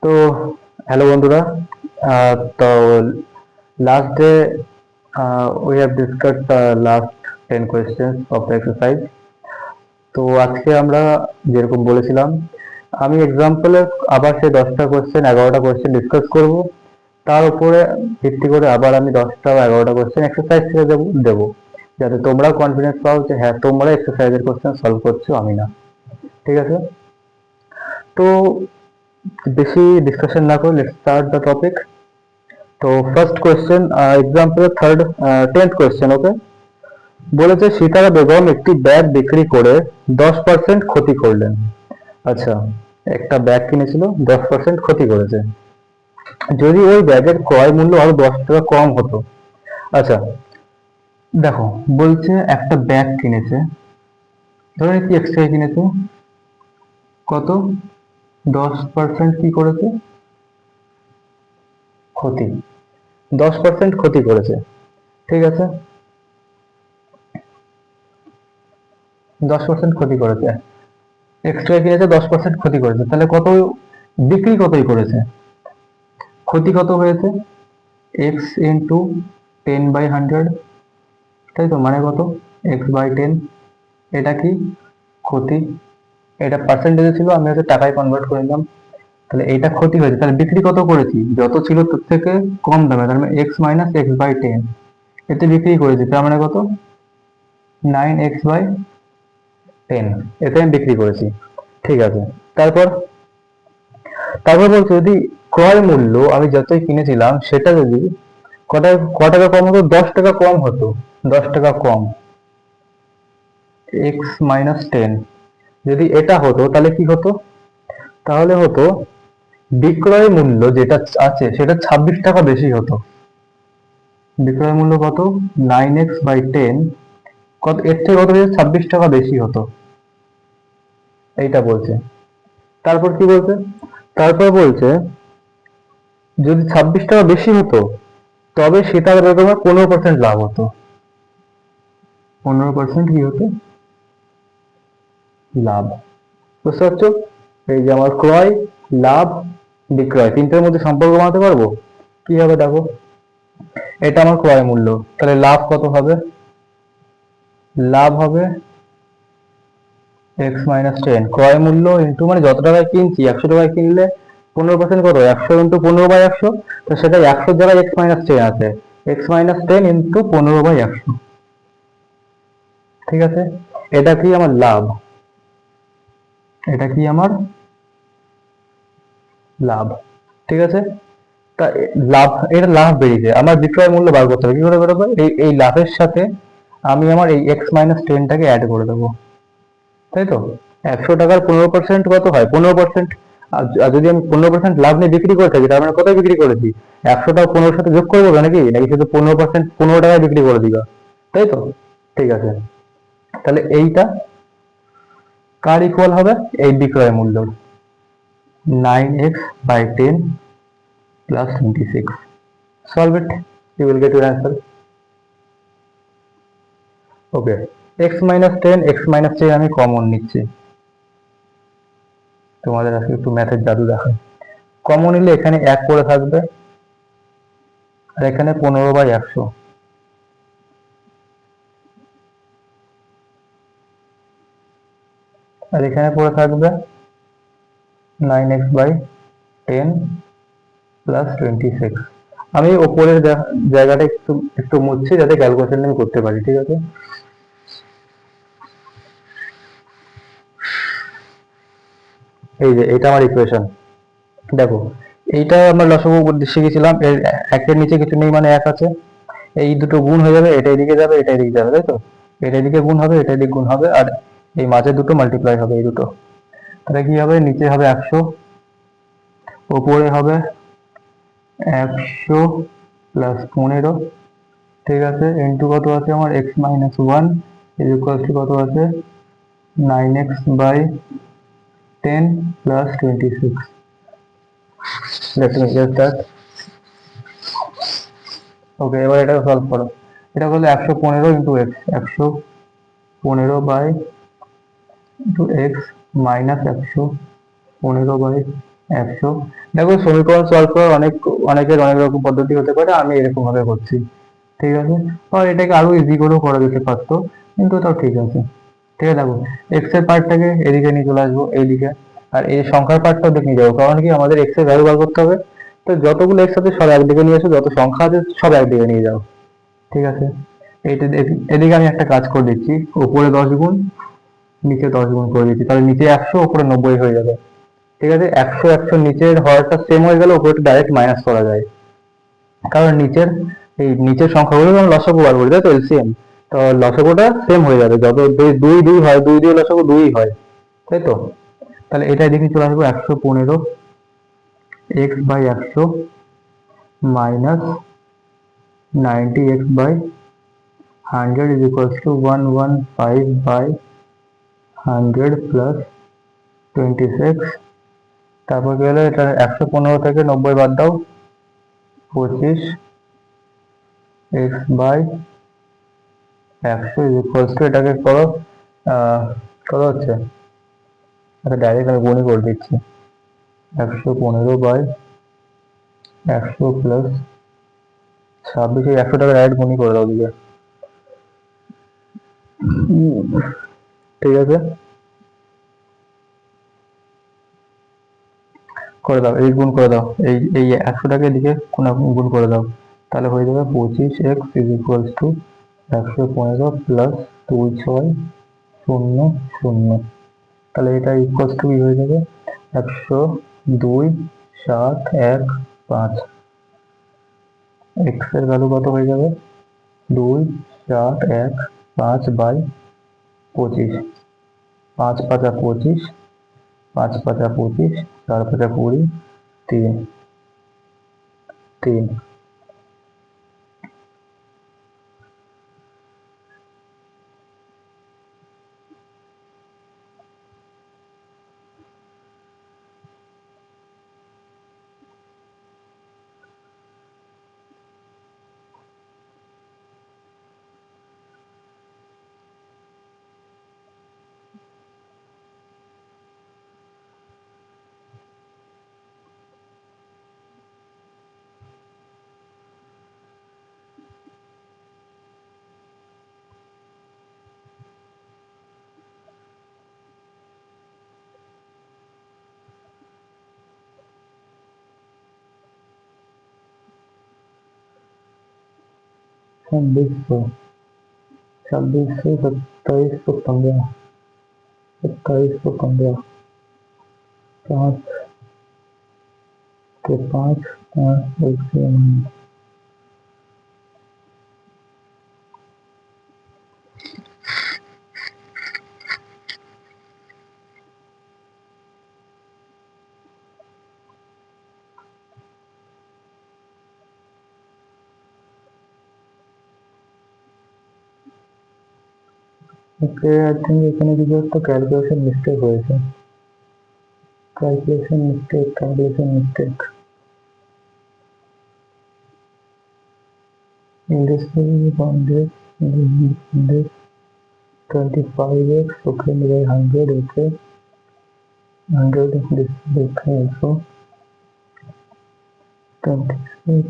তো হ্যালো বন্ধুরা। তো last day we have discussed the last 10 questions of the exercise. তো আজকে আমরা যেরকম বলেছিলাম, আমি এক্সাম্পলে আবার সেই 10টা কোয়েশ্চেন 11টা কোয়েশ্চেন ডিসকাস করব। তার উপরে ভিত্তি করে আবার আমি 10টা বা 11টা কোয়েশ্চেন এক্সারসাইজ থেকে দেবো, যাতে তোমরা কনফিডেন্স পাও যে হ্যাঁ তোমরা এক্সারসাইজের কোয়েশ্চেন সলভ করছো, আমি না। ঠিক আছে? তো বেশি ডিসকাশন না করে লেটস স্টার্ট দ্য টপিক। তো first question, example third 10th question. Okay, বলেছে সিতারা বেগম একটি ব্যাগ বিক্রি করে 10% ক্ষতি করলেন। আচ্ছা, একটা ব্যাগ কিনেছিল, 10% ক্ষতি করেছে। যদি ওই ব্যাগের ক্রয় মূল্য আরো 10 টাকা কম হতো। আচ্ছা দেখো, বলছে একটা ব্যাগ কিনেছে, ধরে কি এক্সট্রা কিনেছে, কত 10% কি করেছে, ক্ষতি, 10% ক্ষতি করেছে। ঠিক আছে, 10% ক্ষতি করেছে, এক্সট্রা কিনেছে 10% ক্ষতি করেছে, তাহলে কত, বিক্রি কতই করেছে, ক্ষতি কত হয়েছে, এক্স ইন্টু 10/100, তাই তো, মানে কত, x/10। এটা কি ক্ষতি, এটা পার্সেন্টেজে ছিল, আমি হচ্ছে টাকায় কনভার্ট করে নিলাম। তাহলে এইটা ক্ষতি হয়েছে, তাহলে বিক্রি কত করেছি, যত ছিল তার থেকে কম দামে, তার মানে x-x/10, এতে বিক্রি করেছি, তার মানে কত, 9x/10, এতে আমি বিক্রি করেছি। ঠিক আছে, তারপর তারপর বলছে যদি ক্রয় মূল্য আমি যতই কিনেছিলাম সেটা যদি ক টাকা কম হতো, 10 টাকা কম হতো, 10 টাকা কম, x-10, যদি এটা হতো তাহলে কি হতো, তাহলে হতো বিক্রয় মূল্য যেটা আছে সেটা 26 টাকা বেশি হতো। বিক্রয় মূল্য কত, 9x/10, কত এর থেকে কত বেশি, 26 টাকা বেশি হতো, এইটা বলছে। তারপর কি বলছে, তারপর বলছে যদি 26 টাকা বেশি হতো তবে সেটার বেগমের 15% লাভ হতো। 15% কি হতো, লাভ। বুঝতে পারছো? এই যে আমার ক্রয়, লাভ, বিক্রয়, তিনটের মধ্যে সম্পর্ক বানাতে পারবো। কি হবে দেখো, এটা আমার ক্রয় মূল্য, তাহলে লাভ কত হবে, লাভ হবে x-10, ক্রয় মূল্য ইন্টু, মানে যত টাকায় কিনছি, 100 টাকায় কিনলে 15% কত, 100 × 15/100, তো সেটা 100 জায়গায় x-10 আছে, x-10 ইন্টু 15/100। ঠিক আছে, এটা কি আমার লাভ, এটা কি আমার লাভ। ঠিক আছে, তা লাভ, এটা লাভ বেরিয়েছে, আমার বিক্রয় মূল্য বার করতে হবে, কি করে বেরোবে, এই লাভের সাথে আমি আমার এই x-10টাকে অ্যাড করে দেবো, তাই তো। 100 টাকার 15% কত হয়, 15%। আর যদি আমি 15% লাভ নিয়ে বিক্রি করে থাকি, তার মানে কত বিক্রি করেছি, 100 টাকা 15 সাথে যোগ করবো নাকি, নাকি শুধু 15%, 15 টাকায় বিক্রি করে দিবা, তাই তো। ঠিক আছে, তাহলে এইটা কার ইকুয়াল হবে, এই বিক্রয় মূল্য, 9x/10 plus 26. Solve it, you will get your answer. Okay, x-10, x-10 আমি কমন নিচ্ছি, তোমাদের আজকে একটু ম্যাথের জাদু দেখাই। কমন নিলে এখানে 1 পড়ে থাকবে, আর এখানে 15/100, আর এখানে পড়ে থাকবে 9x/10 প্লাস 26। আমি ওপরের জায়গাটা একটু একটু মুছছি যাতে ক্যালকুলেশন আমি করতে পারি। ঠিক আছে, এই যে এটা আমার ইকুয়েশন, দেখো এইটা আমরা লসাগু শিখেছিলাম, এর একের নিচে কিছু নেই মানে 1 আছে, এই দুটো গুণ হয়ে যাবে, এটা এদিকে যাবে, এটা এদিকে যাবে, তাই তো, এটা এদিকে গুণ হবে, এটা এদিকে গুণ হবে, আর এই মাঝে দুটো মাল্টিপ্লাই হবে, এই দুটো, তাহলে কি হবে, নিচে হবে 100, উপরে হবে 100 প্লাস 15। ঠিক আছে, ইন্টু কত আছে আমার, x-1 ইজ ইকুয়াল টু কত আছে, 9x/10 plus 26। Let me get that. Okay, এবার এটা সলভ করো। এটা করলে 115 into x, 115 by into x minus 115 by 100। দেখো সমীকরণ সলভ করার অনেকের অনেক রকম পদ্ধতি হতে পারে, আমি এরকম ভাবে করছি, ঠিক আছে। আর এটাকে আরো ইজি করেও করা যেতে পারতো, কিন্তু তাও ঠিক আছে। ঠিক আছে, দেখো এক্স এর পার্টটাকে এদিকে নিয়ে চলে আসবো এইদিকে, আর এই সংখ্যার পার্টটাও দিকে নিয়ে যাবো, কারণ কি আমাদের এক্স এর ভ্যালু বার করতে হবে। তো যতগুলো এক্স আছে সব একদিকে নিয়ে এসো, যত সংখ্যা আছে সব একদিকে নিয়ে যাও, ঠিক আছে। এদিকে আমি একটা কাজ করে দিচ্ছি, উপরে 10 গুণ, নিচে 10 গুণ করে দিচ্ছি, তাহলে নিচে 100, উপরে 90 হয়ে যাবে। ঠিক আছে, 100 নিচের হরটা সেম হয়ে গেলে উপরে ডাইরেক্ট মাইনাস করা যায়, কারণ নিচের সংখ্যাগুলো আমরা লসাগু বার করি, তাই তো, এলসিএম। তো লসাগুটা সেম হয়ে যাবে, যত দুই দুই হয়, দুই দিয়ে লসাগু দুই হয়, তাই তো। তাহলে এটা এদিকে চলে আসবো, 115 X by 100 minus 90 X by 100 is equals to 115 by 100 plus 26। তারপর কি হলো, এটা 115 থেকে 90 বাদ দাও, 25 X by 100 is equals to, এটাকে করো কত হচ্ছে, আচ্ছা ডাইরেক্ট আমি গুণই করে দিচ্ছি, 115 বাই 100 প্লাস 26, 100 টাকা ডাইরেক্ট গুণই করে দাও দিকে। ঠিক আছে, করে দাও, এই গুণ করে দাও, এই 100 টাকা এদিকে গুণ করে দাও, তাহলে হয়ে যাবে 25 x is equals to 115 plus 2600। তাহলে এটা ইকুয়ালস টু কি হয়ে যাবে, 102,715। এক্স এর ভ্যালু কত হয়ে যাবে, 2715 বাই 25, 5 পাঁচা 25, 5 পাঁচা 25, 4 পাঁচা 20, 3 3। छब्बीस सौ 2715, 2715, 5 के 5, 1 से ওকে, আই থিঙ্ক এখানে কিছু একটা ক্যালকুলেশন মিস্টেক হয়েছে, calculation mistake in this on this 25x, okay, by 100, okay, 100 this okay, also 26,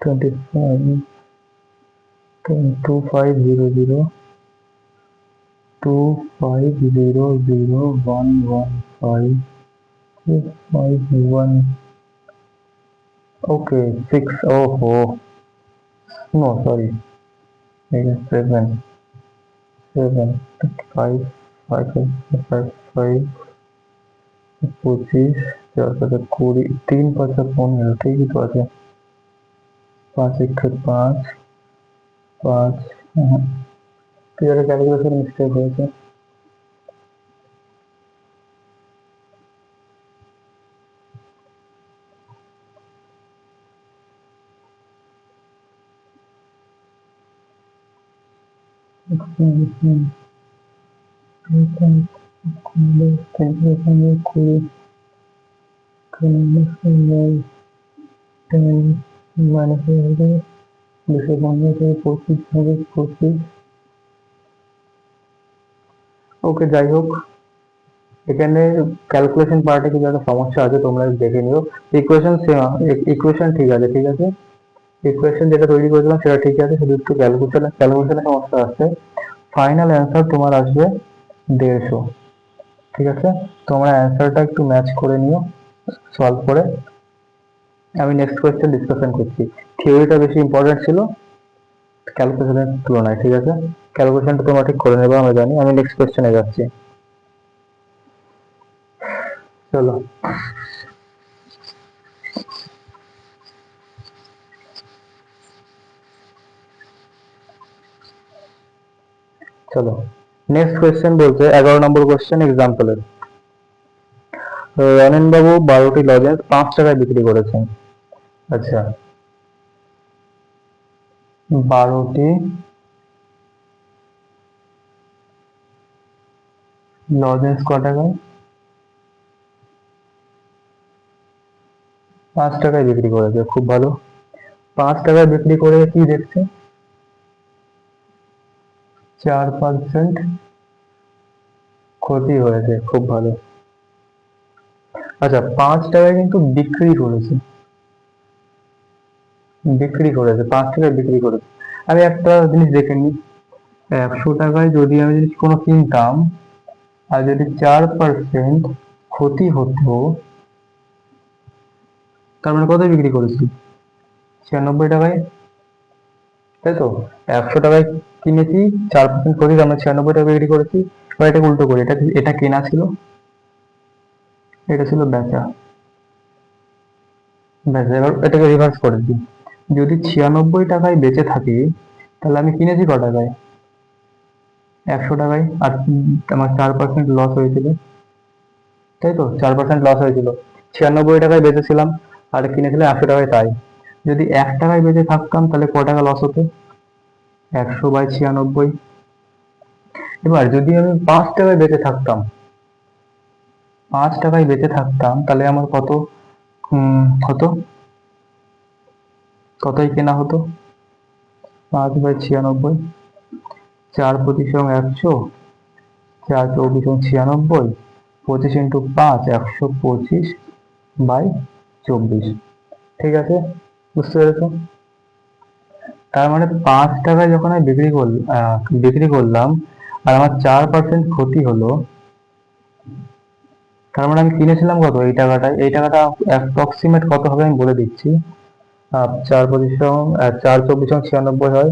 25, 25, 2500, 2500, 115, okay, 6, oh no, sorry, it is 7, 5, 5, 5, 5, 25, 4 পাঁচা 20, 3 পাঁচা 15, ঠিকই তো আছে, 5 1 5, 5, ক্যালকুলেশন মিস্টেক হয়েছে। ওকে, যাই হোক, এখানে ক্যালকুলেশন পার্টে কিছু একটা সমস্যা আছে, তোমরা দেখে নিও। ইকুয়েশন ইকুয়েশন ঠিক আছে, ঠিক আছে, ইকুয়েশন যেটা তৈরি করেছিলাম সেটা ঠিক আছে, শুধু একটু ক্যালকুলেশনের সমস্যা আছে। ফাইনাল অ্যান্সার তোমার আসবে 150। ঠিক আছে, তোমরা অ্যান্সারটা একটু ম্যাচ করে নিও সলভ করে। আমি নেক্সট কোয়েশ্চেন ডিসকাশন করছি। থিওরিটা বেশি ইম্পর্টেন্ট ছিল ক্যালকুলেশনের তুলনায়। ঠিক আছে, ক্যালকুলেশনটা তোমরা ঠিক করে নেবে, আমরা জানি। আমি নেক্সট কোয়েশ্চেনে যাচ্ছি, চলো। চলো নেক্সট কোয়েশ্চেন বলছে 11 নম্বর কোয়েশ্চেন এক্সাম্পলের। রনেন বাবু 12টি লজেন্স 5 টাকায় বিক্রি করেছেন। আচ্ছা, 12টি লজেন্স ক টাকায়? 5 টাকায় বিক্রি করেছে, খুব ভালো। 5 টাকায় বিক্রি করে কি দেখছে? 4% ক্ষতি হয়েছে, খুব ভালো। আচ্ছা, 5 টাকায় কিন্তু বিক্রি করেছে, 5 টাকায় বিক্রি করেছে। আমি একটা জিনিস দেখে নিই, 100 টাকায় যদি আমি জিনিস কোনো কিনতাম, আর যদি 4% ক্ষতি হতো, তার মানে কত বিক্রি করেছি? 96 টাকায়, তাই তো? 100 টাকায় কিনেছি, 4% ক্ষতি, আমরা 96 টাকা বিক্রি করেছি। এবার এটা উল্টো করি, এটা কেনা ছিল, এটা ছিল বেচা। বেচা, এবার এটাকে রিভার্স করে দিই। যদি 96 টাকায় বেঁচে থাকি, তাহলে আমি কিনেছি ক টাকায়? 100 টাকায়। আর আমার 4% লস হয়েছিল, তাই তো? 4% লস হয়েছিল। 96 টাকায় বেচেছিলাম আর কিনেছিলাম 100 টাকায়, তাই যদি 1 টাকায় বেঁচে থাকতাম তাহলে ক টাকা লস হতো? 100/96। এবার যদি আমি 5 টাকায় বেঁচে থাকতাম, 5 টাকায় বেঁচে থাকতাম, তাহলে আমার কত হতো? কতই কেনা হতো? 5/96, 4/25 100, 4×24 96, 25 × 5 125/24। ঠিক আছে, বুঝতে পেরেছো? তার মানে 5 টাকায় যখন আমি বিক্রি করলাম আর আমার 4% ক্ষতি হলো, তার মানে আমি কিনেছিলাম কত এই টাকাটায়? এই টাকাটা অ্যাপ্রক্সিমেট কত হবে আমি বলে দিচ্ছি। 4×24 হয়,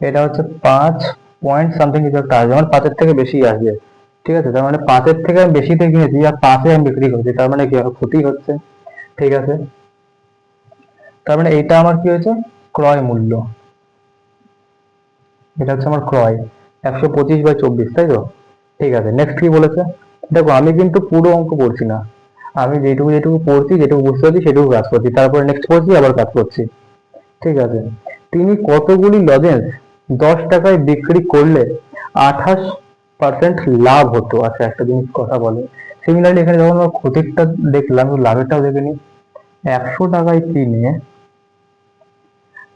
এটা হচ্ছে 5 পয়েন্ট সামথিং কিছু একটা আসবে, আমার 5-এর থেকে বেশি আসবে। ঠিক আছে, তার মানে 5-এর থেকে আমি বেশিতে কিনেছি আর 5-এ আমি বিক্রি করেছি, তার মানে কি হবে? ক্ষতি হচ্ছে। ঠিক আছে, তার মানে এটা আমার কি হয়েছে? ক্রয় মূল্য। এটা হচ্ছে আমার ক্রয়, 125/24, তাই তো? ঠিক আছে, নেক্সট কি বলেছে? দেখো, আমি কিন্তু পুরো অঙ্ক পড়ছি না, আমি যেটুকু যেটুকু পড়ছি, যেটুকু বুঝতে পারছি সেটুকু কাজ করছি, তারপরে নেক্সট পড়ছি, আবার কাজ করছি। ঠিক আছে, তিনি কতগুলি লজেন্স 10 টাকায় বিক্রি করলে 28% লাভ হতো? আচ্ছা, একটা জিনিস কথা বলে, সিমিলারলি এখানে যখন আমরা ক্ষতিটা দেখলাম, লাভেরটাও দেখে নিই। 100 টাকায় কিনে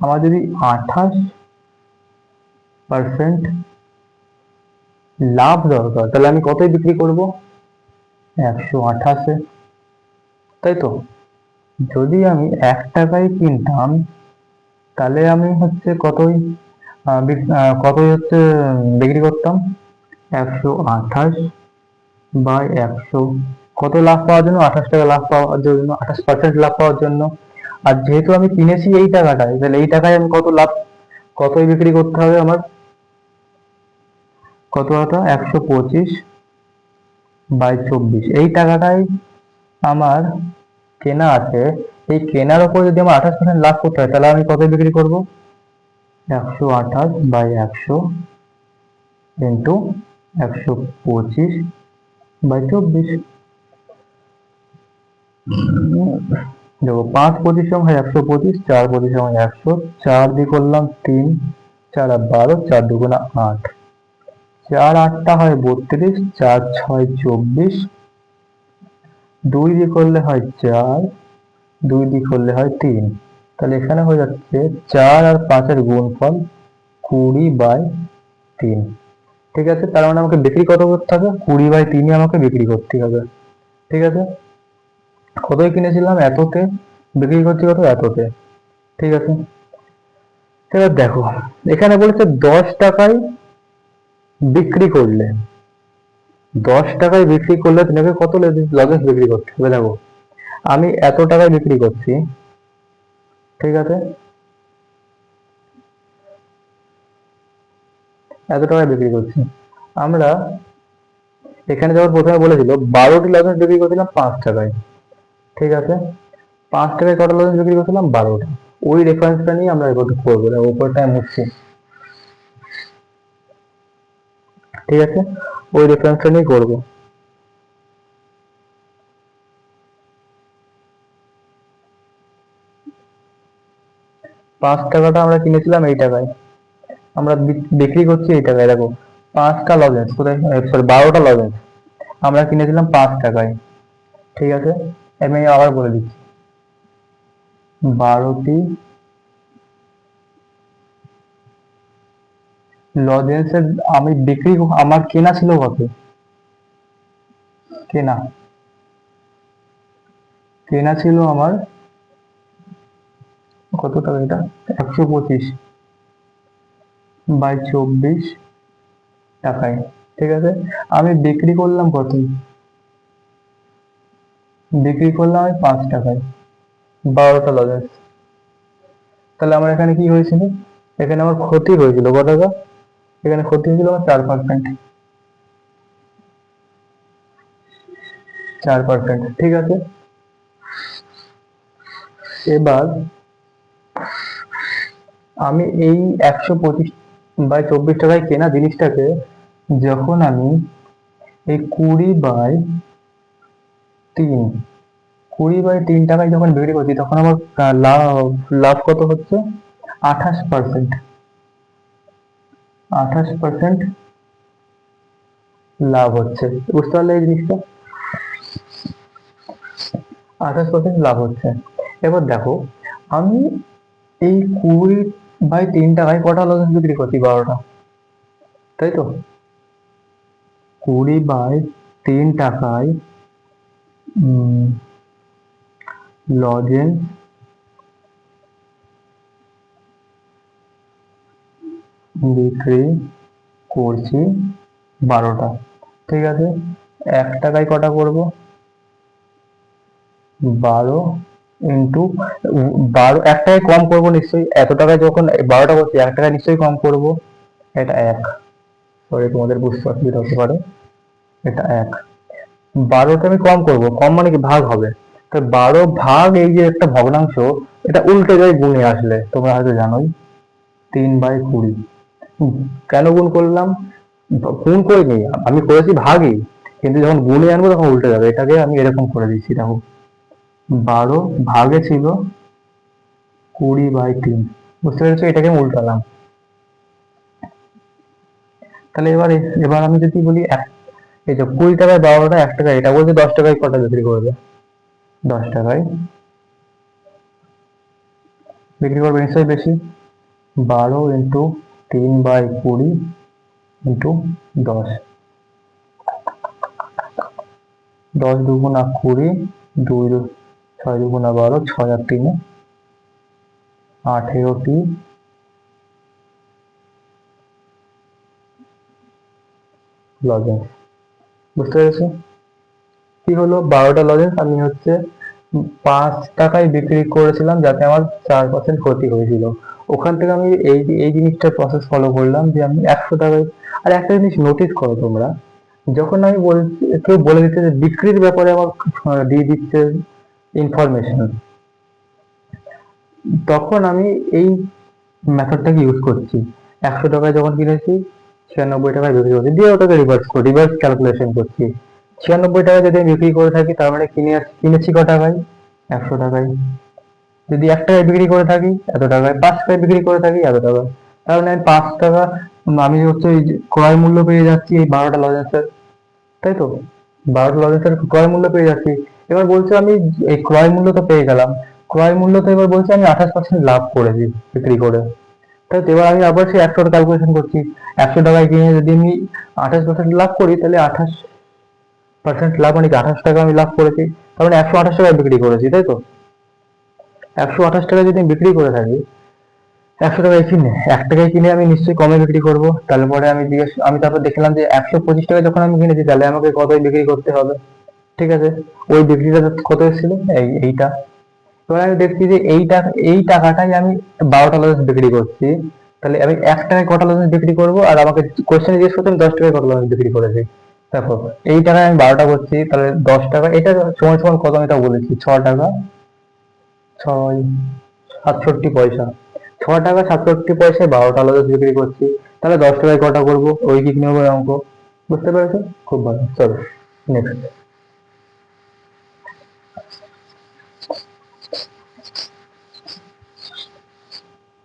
আমার যদি 28% লাভ দরকার, তাহলে আমি কতই বিক্রি করব? 128-এ, তাই তো? যদি আমি 1 টাকায় কিনতাম, তাহলে আমি হচ্ছে কতই হচ্ছে বিক্রি করতাম? 128/100। কত লাভ পাওয়ার জন্য? 28 টাকা লাভ পাওয়ার জন্য, 28% লাভ পাওয়ার জন্য। আর যেহেতু আমি কিনেছি এই টাকাটায়, তাহলে এই টাকায় আমি কতই বিক্রি করতে হবে আমার? কত হতো? 125/24। এই টাকাটাই আমার কেনা আছে, এই কেনার উপর যদি আমার 28% লাভ করতে হয়, তাহলে আমি কত বিক্রি করব? 128/100 ইন্টু 125/24। দেখো, 5/25 হয় 125, 4/25 হয় 100, 4 দিয়ে করলাম 3, 4 আর 12, 4 2 8, 4 8টা হয় 32, 4 6 24, 2 দিয়ে করলে হয় 4, 2 দিয়ে করলে হয় 3। তাহলে এখানে হয়ে যাচ্ছে 4 আর 5-এর গুণফল 20/3। ঠিক আছে, তার মানে আমাকে বিক্রি কত করতে হবে, 20/3 আমাকে বিক্রি করতে হবে। ঠিক আছে, কতই কিনেছিলাম এততে, বিক্রি করছি কত এততে। ঠিক আছে, এবার দেখো এখানে বলেছে 10 টাকায় বিক্রি করলে, 10 টাকায় বিক্রি করলে তোমাকে কত লজেন্স বিক্রি করতে হবে। দেখো আমি এত টাকায় বিক্রি করছি, ঠিক আছে, এত টাকায় বিক্রি করছি। আমরা এখানে যখন প্রথমে বলেছিল 12টি লজেন্স বিক্রি করছিলাম 5 টাকায়। ঠিক আছে, 5 টাকায় কটা লজেন্স বিক্রি করছিলাম, 12টা। ওই রেফারেন্সটা নিয়ে আমরা এগুলো করবো, উপরটায় মুছছি। ঠিক আছে, ওই রেফারেন্সটা নিয়ে করবো। 5 টাকাটা আমরা কিনেছিলাম এই টাকায়, আমরা বিক্রি করছি এই টাকায়। দেখো 5টা লজেন্স কোথায়, সরি 12টা লজেন্স আমরা কিনেছিলাম 5 টাকায়। ঠিক আছে, আমি আবার বলে দিচ্ছি, 12টি লজেন্সের আমি বিক্রি, আমার কেনা ছিল কত, কেনা কেনা ছিল আমার কত টাকা, এটা 125/24 টাকায়। ঠিক আছে, আমি বিক্রি করলাম কত, বিক্রি করলাম আমি 5 টাকায় 12টা লজেন্স। তাহলে আমার এখানে কি হয়েছিল, এখানে আমার ক্ষতি হয়েছিল কত টাকা, এখানে ক্ষতি হয়েছিল আমার 4%। 4%। ঠিক আছে, এবার আমি এই 125/24 টাকায় কেনা জিনিসটাকে যখন আমি এই 20/3, 20/3 টাকায় যখন বিক্রি করছি, তখন আমার লাভ, লাভ কত হচ্ছে, 28%। 28% লাভ হচ্ছে, বুঝতে পারলে এই জিনিসটা, 28% লাভ হচ্ছে। এবার দেখো আমি এই 20/3 টাকায় কটা লজেন্স বিক্রি করছি, 12টা, তাই তো। 20/3 টাকায় লজেন্স বিক্রি করছি 12টা। ঠিক আছে, 1 টাকায় কটা করব, 12 ইন্টু 12, 1 টাকায় কম করবো নিশ্চয়ই, এত টাকায় যখন 12টা করছি 1 টাকায় নিশ্চয়ই কম করব, এটা 1, সরি তোমাদের বুঝতে অসুবিধা হতে পারে, এটা 1। 12টা আমি কম করব, কম মানে কি ভাগ হবে, তো 12 ভাগ এই যে একটা ভগ্নাংশ, এটা উল্টে যায় গুণে আসলে, তোমরা হয়তো জানোই, 3/20। কেন গুণ করলাম, গুণ করিনি, আমি করেছি ভাগই, কিন্তু যখন গুণে আনবো তখন উল্টে যাবে, এটাকে আমি এরকম করে দিচ্ছি। দেখো 12 ভাগে ছিল 20/3, বুঝতে পেরেছো, এটাকে আমি উল্টালাম। তাহলে এবার আমি যদি বলি এই যে 20 টাকায় 12টা, 1 টাকা, এটা বলছে 10 টাকায় কটা বিক্রি করবে, 10 টাকায় বিক্রি করবে নিশ্চয়ই বেশি। 12 ইন্টু 3/20 ইন্টু 10, 10 দুগুণা 20, 6 দুগুণা 12, 6 আর 3 18টি লজেন্স, বুঝতে পেরেছো কি হলো, 12টা লজেন্স আমি হচ্ছে 5 টাকায় বিক্রি করেছিলাম, যাতে আমার 4% ক্ষতি হয়েছিল। ওখান থেকে আমি এই জিনিসটার প্রসেস ফলো করলাম, যে আমি 100 টাকায়। আর একটা জিনিস নোটিস করো তোমরা, যখন আমি কেউ বলে দিচ্ছে যে বিক্রির ব্যাপারে আমার দিয়ে দিচ্ছে ইনফরমেশন, তখন আমি এই মেথডটাকে ইউজ করছি। 100 টাকায় যখন কিনেছি, 96 টাকায় বিক্রি করছি, দিয়ে ওটাকে রিভার্স ক্যালকুলেশন করছি। 96 টাকায় যদি আমি বিক্রি করে থাকি, তার মানে কিনেছি ক টাকায়, 100 টাকায়। যদি 1 টাকায় বিক্রি করে থাকি এত টাকায়, 5 টাকায় বিক্রি করে থাকি এত টাকায়, তার মানে আমি 5 টাকা, আমি হচ্ছে এই যে ক্রয় মূল্য পেয়ে যাচ্ছি এই 12টা লজেন্সের, তাই তো। 12টা লজেন্সের ক্রয় মূল্য পেয়ে যাচ্ছি। এবার বলছে আমি এই ক্রয় মূল্য তো পেয়ে গেলাম, ক্রয় মূল্য তো এবার বলছে আমি 28% লাভ করেছি বিক্রি করে। তাই তো এবার আমি আবার সেই 100 ক্যালকুলেশন করছি। 100 টাকায় কিনে যদি আমি 28% লাভ করি, তাহলে 28% লাভ মানে কি 28 টাকা আমি লাভ করেছি, তার মানে 128 টাকায় বিক্রি করেছি, তাই তো? 128 টাকায় যদি আমি বিক্রি করে থাকি, 100 টাকায় কিনে 1 টাকায় কিনে আমি নিশ্চয়ই কমে বিক্রি করবো। তারপরে আমি তারপর দেখলাম যে 125 টাকায় যখন আমি কিনেছি, তাহলে আমাকে কতই বিক্রি করতে হবে। ঠিক আছে, ওই বিক্রিটা কত এসেছিল, এইটা। এবার আমি দেখছি যে এই টাকাটাই আমি 12টা লজেন্স বিক্রি করছি, তাহলে আমি 1 টাকায় কটা লজেন্স বিক্রি করবো, আর আমাকে কোশ্চেন জিজ্ঞেস করতে আমি 10 টাকায় কটা লজেন্স বিক্রি করেছি। দেখো, এই টাকায় আমি 12টা করছি, তাহলে 10 টাকা, এটা সমান সমান কত আমি তা বলেছি, 6 টাকা, 67 পয়সা। 6 টাকা 67 পয়সায় 12টা লজেন্স বিক্রি করছি, তাহলে 10 টাকায় কটা করবো, ঐকিক নিয়মের অঙ্ক। বুঝতে পেরেছো? খুব ভালো, চলো নেক্সট।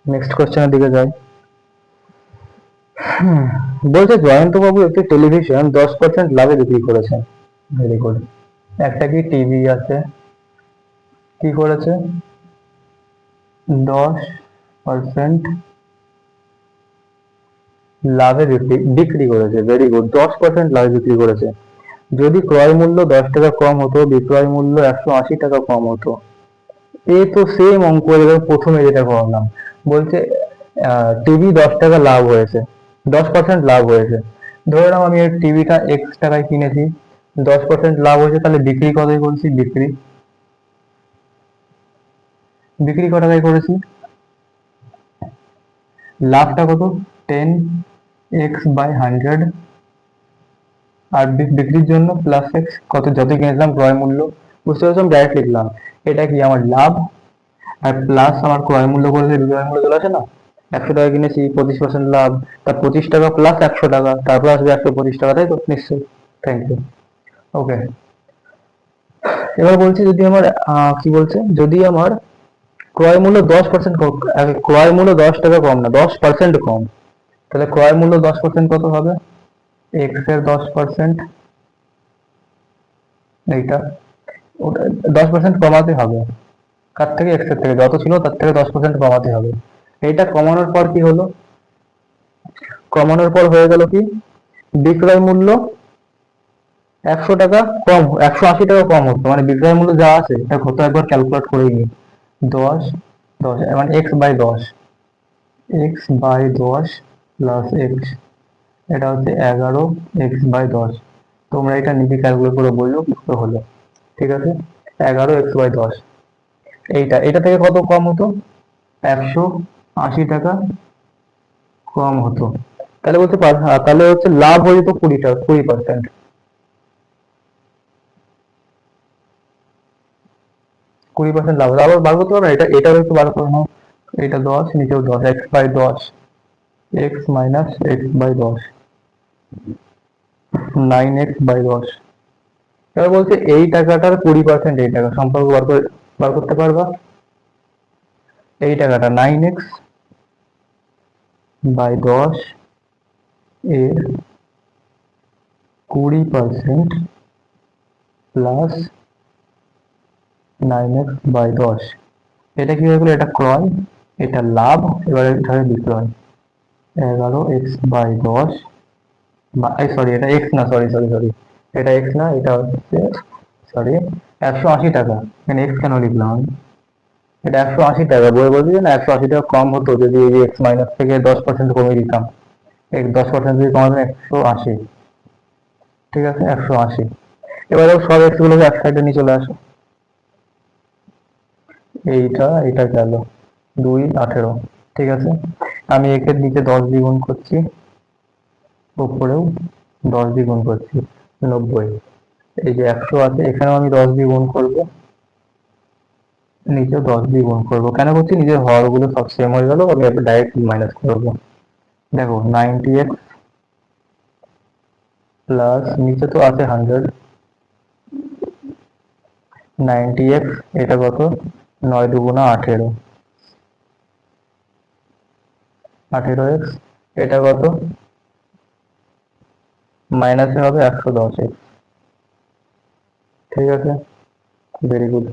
নেক্সট কোশ্চেনের দিকে যাই। বলছে জয়ন্তবাবু একটি টেলিভিশন 10% লাভে বিক্রি করেছেন। Very good. একটা কি টিভি আছে, কি করেছে, 10% লাভে বিক্রি করেছে। ভেরি গুড, 10% লাভে বিক্রি করেছে। যদি ক্রয় মূল্য 10 টাকা কম হতো, বিক্রয় মূল্য 180 টাকা কম হতো। এই তো সেম অঙ্ক যেটা প্রথমে যেটা করলাম। বলছে টিভি 10 টাকা লাভ হয়েছে, 10% লাভ হয়েছে। ধরে নাও আমি এই টিভিটা X টাকায় কিনেছি, 10% লাভ হয়েছে, তাহলে বিক্রি কতই করেছি, বিক্রি বিক্রি ক টাকায় করেছি, লাভটা কত, 10x/100, আর বিক্রির জন্য প্লাস এক্স, কত যত কিনেছিলাম ক্রয় মূল্য। বুঝতে পারছো, আমি ডাইরেক্ট লিখলাম, এটা কি আমার লাভ, আর প্লাস আমার ক্রয় মূল্য করলে বিক্রয় মূল্য চলে আসে না, 100 টাকা কিনেছি, 25% লাভ, তার 25 টাকা প্লাস 100 টাকা, তারপর আসবে 125 টাকা, তাই তো? নিশ্চয়ই। Thank you. ওকে, এবার বলছি যদি আমার কি বলছে, যদি আমার ক্রয় মূল্য 10% কম, ক্রয় মূল্য 10 টাকা কম না, 10% কম, তাহলে ক্রয় মূল্য 10% কত হবে, এক্স এর 10%, এইটা, ওটা 10% কমাতে হবে। কার থেকে, এক্স এর থেকে, যত ছিল তার থেকে 10% কমাতে হবে। এইটা কমানোর পর কি হলো, কমানোর পর হয়ে গেল কি, বিক্রয় মূল্য 100 টাকা কম, 180 টাকা কম হতো, মানে বিক্রয় মূল্য যা আছে এটা কত একবার ক্যালকুলেট করে নিই, 10 মানে x/10, x/10 প্লাস এক্স, এটা হচ্ছে 11x/10। তোমরা এটা নিজে ক্যালকুলেট করে বললো কত হলো। ঠিক আছে, 11x/10, এটা থেকে কত কম হতো, 180 টাকা কম হতো। তাহলে বলতে পার, তাহলে হচ্ছে লাভ হয়ে যেত 20 টাকা, 20%। 20% লাভ হতো। আবার বার করতে পারো না, এটাও একটু বার করে নাও, এটা 10, নিচেও 10, x/10, x-x/10, 9x/10। এবার বলছে এই টাকাটার 20% এই টাকা সম্পর্ক বার করতে পারবা। এই টাকাটা 9x/10 এর 20% প্লাস 9x/10, এটা কি হয়ে গেলো, এটা ক্রয়, এটা লাভ, এবার এটা হবে বিক্রয়। 11x/10, সরি এটা এক্স না, সরি সরি সরি, এটা এক্স না, এটা হচ্ছে, সরি, 180 টাকা। এখানে এক্স কেন লিখলাম আমি, এটা 180 টাকা। বই বলছি যে না, 180 টাকা কম হতো যদি এই এক্স মাইনাস থেকে 10% কমিয়ে দিতাম। এই 10% যদি কমাতাম 180। ঠিক আছে, 180। এবারে সব এক্স গুলোকে এক সাইডে নিয়ে চলে আসো, এটা গেল 2 18। ঠিক আছে, আমি একের নিচে 10 দিয়ে গুণ করছি, উপরেও 10 দিয়ে গুণ করছি, 90। এই যে 100 আছে, এখানেও আমি 10 দিয়ে গুণ করবো, নিচেও 10 দিয়ে গুণ করবো। কেন করছি, নিজের হর গুলো সব সেম হয়ে গেল, আমি ডাইরেক্ট মাইনাস করবো। দেখো 90x প্লাস, নিচে তো আছে 100, 90x, এটা কত, 9 × 2 = 18, 18x, এটা কত, মাইনাসে হবে 110x। ঠিক আছে, ভেরি গুড।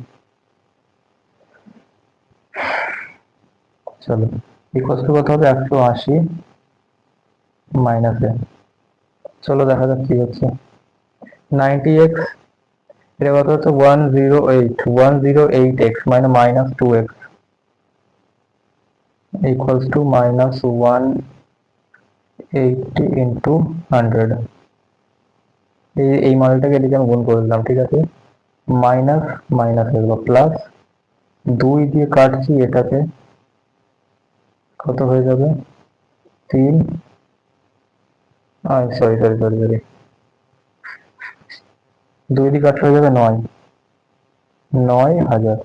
চলো ইকুয়াল টু কত হবে 180 মাইনাস এ। চলো দেখা যাক কি হচ্ছে। 90x এটা কত হচ্ছে 108x মানে minus 2x equals to minus 180 into 100। এই মানটাকে এদিকে আমি গুণ করে দিলাম, ঠিক আছে। মাইনাস মাইনাস এগুলো প্লাস 2 দিয়ে কাটছি এটাকে, কত হয়ে যাবে 3, সরি সরি সরি সরি 2 দিয়ে কাটলে হয়ে যাবে 9,000।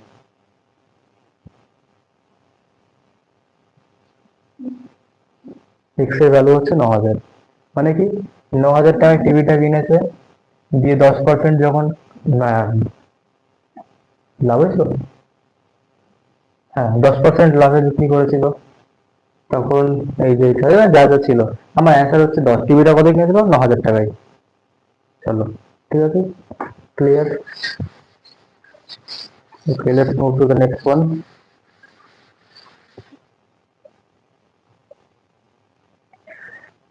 এক্স এর ভ্যালু হচ্ছে 9,000, মানে কি 9,000 টাকায় টিভিটা কিনেছে, দিয়ে 10% যখন লাভ হয়েছিল, হ্যাঁ 10% লাভে বিক্রি করেছিল, তখন এই যে যা যা ছিল, আমার অ্যান্সার হচ্ছে 10। টিভিটা কত কিনেছিল 9,000 টাকায়। চলো ঠিক আছে, clear. Okay, let's move to the next one.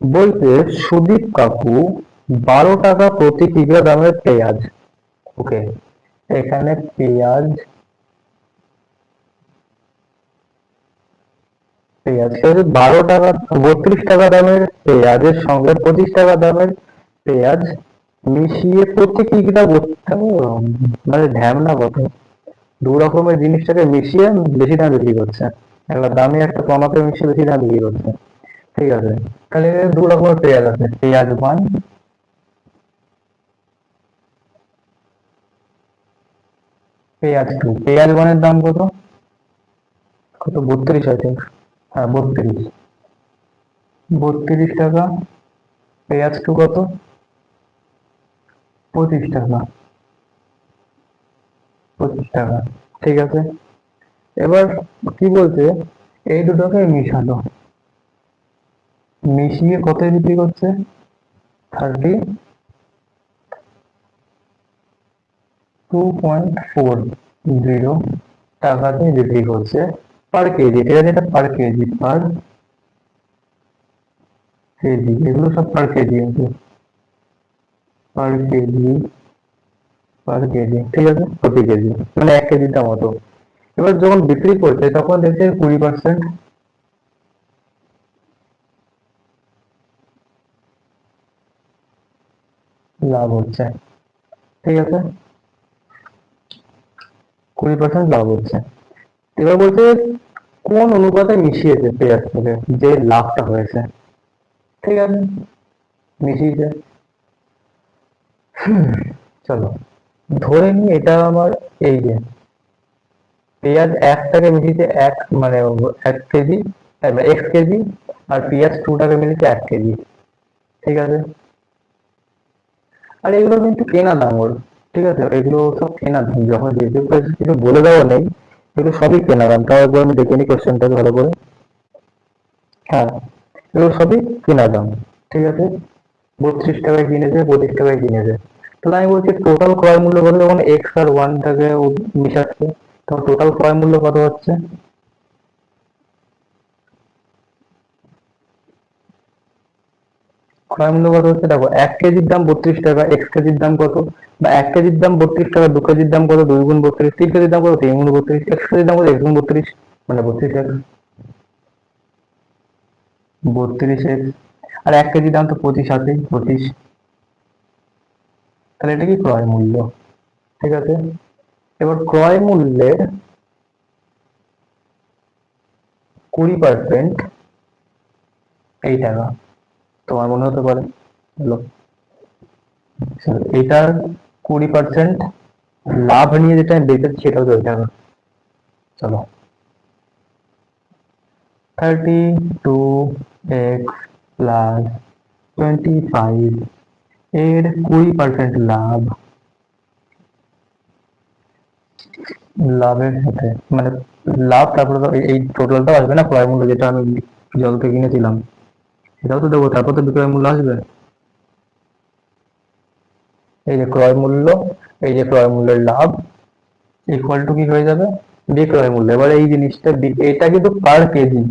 বলতে সুদীপ কাকু 12 টাকা প্রতি কিলো দামের পেঁয়াজ, ওকে, এখানে পেঁয়াজ পেঁয়াজ 12 টাকা 32 টাকা দামের পেঁয়াজের সঙ্গে 25 টাকা দামের পেঁয়াজ মিশিয়ে প্রতি কিলোটা মানে ঢ্যামনা কত, দু রকমের জিনিসটাকে মিশিয়ে বেশি দাম বিক্রি করছে, একটা দামি একটা কমাতে মিশিয়ে বেশি দাম বিক্রি করছে, ঠিক আছে। তাহলে দু রকমের পেঁয়াজ আছে, পেঁয়াজ 1, পেঁয়াজ 2। পেঁয়াজ 1 এর দাম কত, কত 32 আছে, হ্যাঁ 32 টাকা। পেঁয়াজ 2 কত 25 টাকা, 25 টাকা, ঠিক আছে। এবার কি বলছে, এই দুটোকে মিশালো, মিশিয়ে কত বিক্রি করছে 32.40 টাকাতে বিক্রি করছে পার কেজি, ঠিক আছে। এটা পার কেজি, এগুলো সব পার কেজি আছে, পার কেজি ঠিক আছে, প্রতি কেজি মানে 1 কেজির দাম মতো। এবার যখন বিক্রি করছে তখন দেখছে 20% লাভ হচ্ছে, ঠিক আছে, 20% লাভ হচ্ছে। এবার বলছে কোন অনুপাতে মিশিয়েছে পেঁয়াজ থেকে যে লাভটা হয়েছে, ঠিক আছে, মিশিয়েছে। চলো ধরে নি এটা আমার, এই যে পেঁয়াজ 1 টাকা মিশিয়েছে, এক মানে 1 কেজি এক্স কেজি, আর পেঁয়াজ 2 টাকা মিলিয়েছে 1 কেজি, ঠিক আছে। আর এগুলো কিন্তু কেনা দাম ওর, ঠিক আছে, এগুলো সব কেনা দাম, যখন রিভিউ প্রাইস কিছু বলে দেওয়া নেই, এগুলো সবই কেনা দাম। তাও একবার আমি দেখে নিই কোশ্চেনটাকে ভালো করে, হ্যাঁ এগুলো সবই কেনা দাম, ঠিক আছে। 32 টাকায় কিনেছে, 25 টাকায় কিনেছে, তাহলে আমি বলছি টোটাল ক্রয় মূল্য কত, যখন এক্স আর 1 টাকে মিশাচ্ছে তখন টোটাল ক্রয় মূল্য কত হচ্ছে, ক্রয় মূল্য কত হচ্ছে দেখো, 1 কেজির দাম 32 টাকা, এক্স কেজির দাম কত, বা 1 কেজির দাম 32 টাকা, 2 কেজির দাম কত 2 গুণ 32, 3 কেজির দাম কত 3 গুণ 32, এক্স কেজির দাম কত এক্স গুণ 32, মানে 32 এক্স, 32 এক্স। আর 1 কেজির দাম তো 25 আছে, 25, তাহলে এটা কি ক্রয় মূল্য, ঠিক আছে। এবার ক্রয় মূল্যের 20% এই টাকা, তোমার মনে হতে পারে হলো, এটার 20% লাভ নিয়ে যেটা আমি বেঁচেছি সেটা হচ্ছে ওই টাকা। চলো 32x প্লাস 25 এর 20% লাভ, লাভের সাথে মানে লাভ, তারপরে তো এই টোটালটা আসবে না, ক্রয় মূল্য যেটা আমি জল থেকে কিনেছিলাম সেটাও তো দেবো, তারপর তো বিক্রয় মূল্য আসবে। এই যে ক্রয় মূল্য, এই যে ক্রয় মূল্যের লাভ ইকুয়াল টু কি হয়ে যাবে বিক্রয় মূল্য। এবার এই জিনিসটা এটা কিন্তু পার কেজি,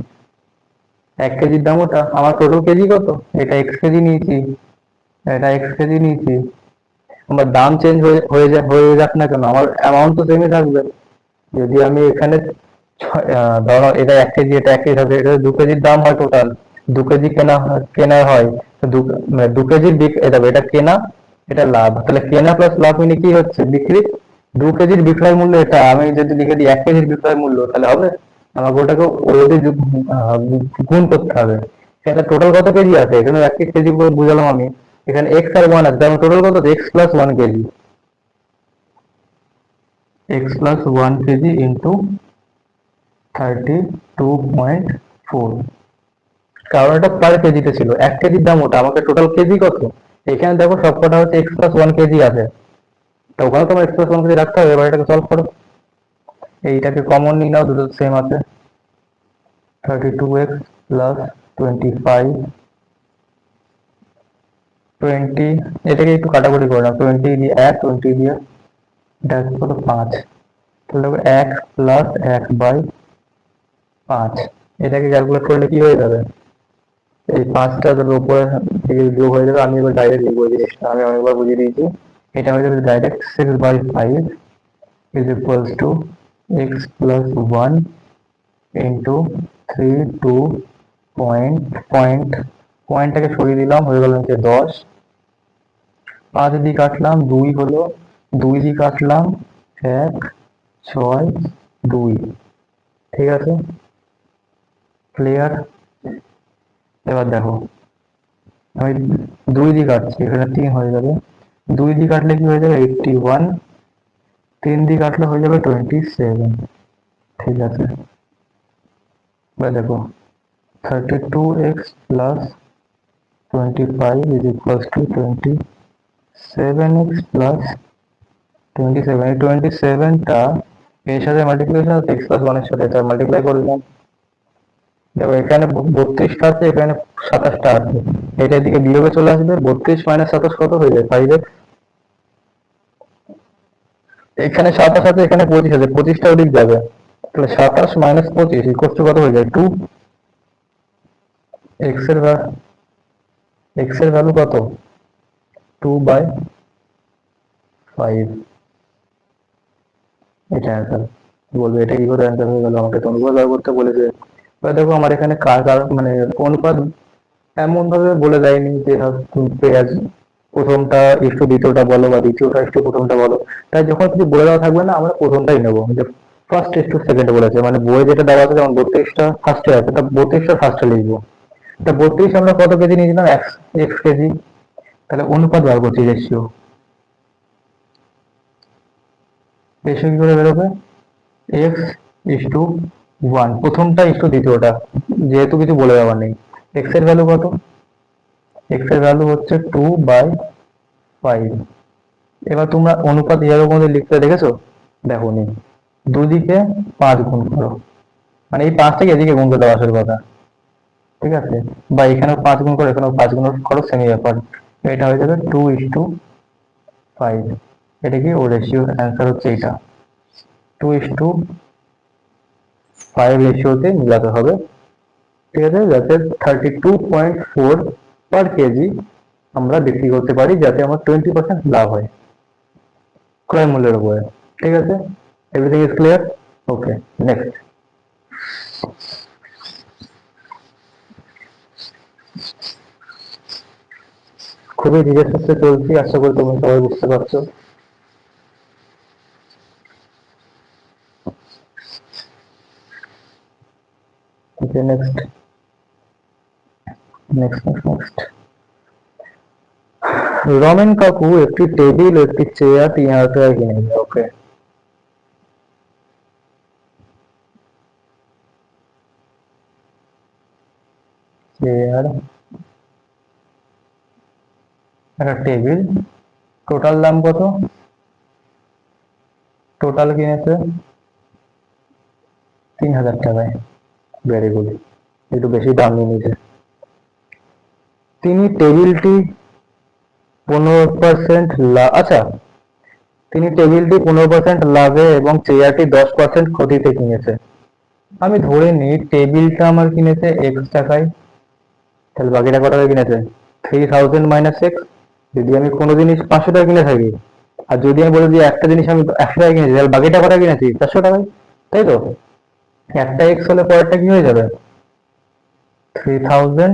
1 কেজির দাম ওটা, আমার টোটাল কেজি কত, এটা x কেজি নিয়েছি, এটা x কেজি নিয়েছি। আমার দাম চেঞ্জ হয়ে যাক না কেন, আমার অ্যামাউন্ট তো সেমই থাকবে। যদি আমি এখানে ধরো এটা 1 কেজি, এটা 1 কেজি থাকবে, এটা 2 কেজির দাম হয় টোটাল, 2 কেজি কেনা হয়, তো মানে 2 কেজির এটা কেনা, এটা লাভ, তাহলে কেনা প্লাস লাভ মিলে কি হচ্ছে, বিক্রি। 2 কেজির বিক্রয় মূল্য এটা, আমি যদি লিখে দিই 1 কেজির বিক্রয় মূল্য, তাহলে হবে, আমাকে ওটাকে ওটাতে গুণ করতে হবে। এটা টোটাল কত কেজি আছে, এখানে 1 কেজি করে বুঝালাম আমি, এখানে x আর 1 আছে, তাহলে টোটাল কত, x plus 1 KG, x plus 1 KG into 32.4, কারণ এটা পার কেজিতে ছিল, 1 কেজির দাম ওটা, আমাকে টোটাল কেজি কত, এখানে দেখো সবকটা হচ্ছে x প্লাস 1 কেজি আছে, তো ওখানে তোমার x প্লাস 1 কেজি রাখতে হবে। এবার এটাকে সলভ করো, এইটাকে কমন নিয়ে নাও, দুটো সেম আছে, 32x প্লাস 25, 20, এটাকে একটু কাটাকুটি করে নাও, 20 দিয়ে 1, 20 দিয়ে এটা কত 5, তাহলে দেখো 1 প্লাস 1/5, এটাকে ক্যালকুলেট করলে কি হয়ে যাবে, এই 5টা ধরো উপরে দিকে যোগ হয়ে যাবে। আমি এবার ডাইরেক্ট লিখবো জিনিসটা, আমি অনেকবার বুঝিয়ে দিয়েছি, এটা হয়ে যাবে direct 6/5 is equals to x plus 1 into 3 2 পয়েন্টটাকে সরিয়ে দিলাম, হয়ে গেল হচ্ছে 10, 5 দিয়ে কাটলাম 2 হলো, 2 দিয়ে কাটলাম 1, 6, 2, ঠিক আছে, ক্লিয়ার। এবার দেখো আমি 2 দিয়ে কাটছি, এখানে 3 হয়ে যাবে, 2 দিয়ে কাটলে কি হয়ে যাবে 81, 3 দিয়ে কাটলে হয়ে যাবে 27, ঠিক আছে। এবার দেখো 32x plus 25 is equals to 27x plus 27, এই 27টা এর সাথে মাল্টিপ্লিকেশন আছে, x প্লাস 1 এর সাথে, তার মাল্টিপ্লাই করলাম, দেখো এখানে 32টা আছে, এখানে 27টা আছে, এটা এদিকে বিয়োগে চলে আসবে, 32 মাইনাস 27 কত হয়ে যায় 5x, এখানে 27 আছে, এখানে 25 আছে, 25টা ওদিক যাবে, তাহলে 27 মাইনাস 25 ইকুয়াল টু কত হয়ে যায় 2, x এর ভ্যালু কত 2/5, এটা অ্যান্সার। বলবে এটা কি করে অ্যান্সার হয়ে গেল, আমাকে তো অনুপাত বার করতে বলেছে। এবার দেখো আমার এখানে কার মানে অনুপাত এমন ভাবে বলে দেয়নি যে পেঁয়াজ প্রথমটা একটু দ্বিতীয়টা বলো, বা দ্বিতীয়টা একটু প্রথমটা বলো, তাই যখন কিছু বলে দেওয়া থাকবে না, আমরা প্রথমটাই নেবো, যে ফার্স্ট একটু সেকেন্ডে বলেছে, মানে বইয়ে যেটা দেওয়া আছে, যেমন 32টা ফার্স্টে আছে, তা 32টা ফার্স্টে লিখবো, তা 32 আমরা কত কেজি নিয়েছিলাম, x কেজি, তাহলে অনুপাত বার করছি, রেশিও রেশিও কি করে বেরোবে, x ইস টু 1, প্রথমটা ইস টু দ্বিতীয়টা, যেহেতু কিছু বলে দেওয়ার নেই। x এর ভ্যালু কত, x এর ভ্যালু হচ্ছে 2/5। এবার তোমরা অনুপাত এভাবে কোনোদিন লিখতে দেখেছো, দেখো নি, দুদিকে 5 গুণ করো, মানে এই 5 থেকে এদিকে গুণ করে দেওয়া আসল কথা, ঠিক আছে, বা এখানেও 5 গুণ করো, এখানেও 5 গুণ করো, সেমি ব্যাপার, এটা হয়ে যাবে 2:5, এটা কি ও রেশিওর অ্যান্সার হচ্ছে এটা, 2:5 রেশিওতে মিলাতে হবে, ঠিক আছে, যাতে 32.4 পার কেজি আমরা বিক্রি করতে পারি, যাতে আমার 20% লাভ হয় ক্রয় মূল্যের উপরে, ঠিক আছে, everything is clear, okay, next. খুবই ধীরে সুস্থে চলছি, আশা করি তুমি সবাই বুঝতে পারছো। Okay, next next next next. Ramen কাকু একটি টেবিল ও একটি চেয়ার 3,000 টাকায় কিনেছে, ওকে, চেয়ার, একটা টেবিল, টোটাল দাম কত, টোটাল কিনেছে 3,000 টাকায়, ভেরি গুড, একটু বেশি দাম নিয়ে নিয়েছে। তিনি টেবিলটি 15% আচ্ছা, তিনি টেবিলটি 15% লাভে এবং চেয়ারটি 10% ক্ষতিতে কিনেছে, আমি ধরে নিই টেবিলটা আমার কিনেছে এক্স টাকায়, তাহলে বাকিটা কত টাকা কিনেছে? 3000 মাইনাস এক্স। যদি আমি কোনো জিনিস 500 টাকা কিনে থাকি, আর যদি আমি বলি যে একটা জিনিস আমি 100 টাকা কিনেছি, তাহলে বাকিটা কত কিনেছি? 400 টাকায়, তাই তো? একটা এক্স হলে পরেরটা কি হয়ে যাবে? 3000